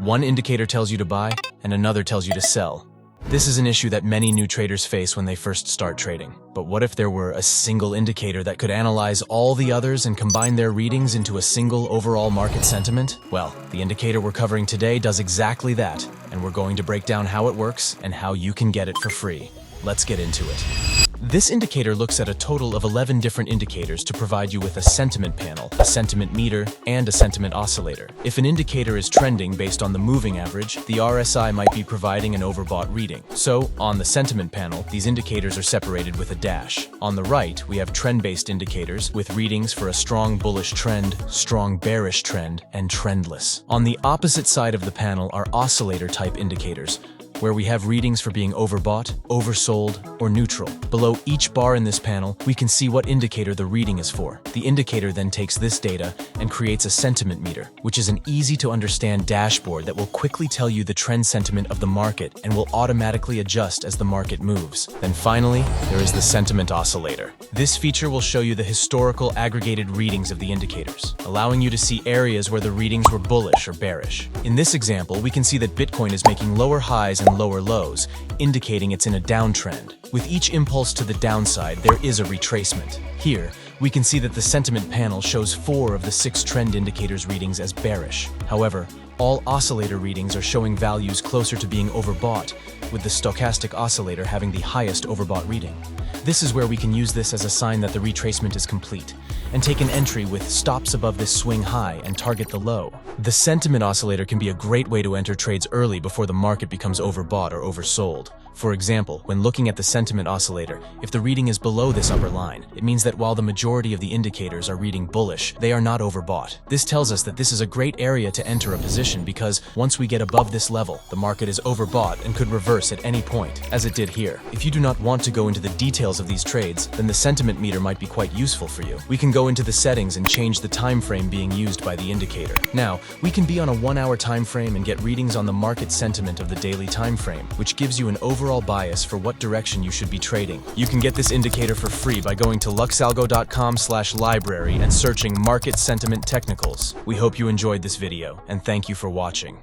One indicator tells you to buy, and another tells you to sell. This is an issue that many new traders face when they first start trading. But what if there were a single indicator that could analyze all the others and combine their readings into a single overall market sentiment? Well, the indicator we're covering today does exactly that, and we're going to break down how it works and how you can get it for free. Let's get into it. This indicator looks at a total of 11 different indicators to provide you with a sentiment panel, a sentiment meter, and a sentiment oscillator. If an indicator is trending based on the moving average, the RSI might be providing an overbought reading. So, on the sentiment panel, these indicators are separated with a dash. On the right, we have trend-based indicators with readings for a strong bullish trend, strong bearish trend, and trendless. On the opposite side of the panel are oscillator-type indicators, where we have readings for being overbought, oversold, or neutral. Below each bar in this panel, we can see what indicator the reading is for. The indicator then takes this data and creates a sentiment meter, which is an easy-to-understand dashboard that will quickly tell you the trend sentiment of the market and will automatically adjust as the market moves. Then finally, there is the sentiment oscillator. This feature will show you the historical aggregated readings of the indicators, allowing you to see areas where the readings were bullish or bearish. In this example, we can see that Bitcoin is making lower highs and lower lows, indicating it's in a downtrend. With each impulse to the downside, there is a retracement. Here, we can see that the sentiment panel shows 4 of the 6 trend indicators readings as bearish. However, all oscillator readings are showing values closer to being overbought, with the stochastic oscillator having the highest overbought reading. This is where we can use this as a sign that the retracement is complete, and take an entry with stops above this swing high and target the low. The sentiment oscillator can be a great way to enter trades early before the market becomes overbought or oversold. For example, when looking at the sentiment oscillator, if the reading is below this upper line, it means that while the majority of the indicators are reading bullish, they are not overbought. This tells us that this is a great area to enter a position because once we get above this level, the market is overbought and could reverse at any point, as it did here. If you do not want to go into the details of these trades, then the sentiment meter might be quite useful for you. We can go into the settings and change the time frame being used by the indicator. Now, we can be on a 1-hour time frame and get readings on the market sentiment of the daily time frame, which gives you an overall bias for what direction you should be trading. You can get this indicator for free by going to LuxAlgo.com/library and searching Market Sentiment Technicals. We hope you enjoyed this video, and thank you for watching.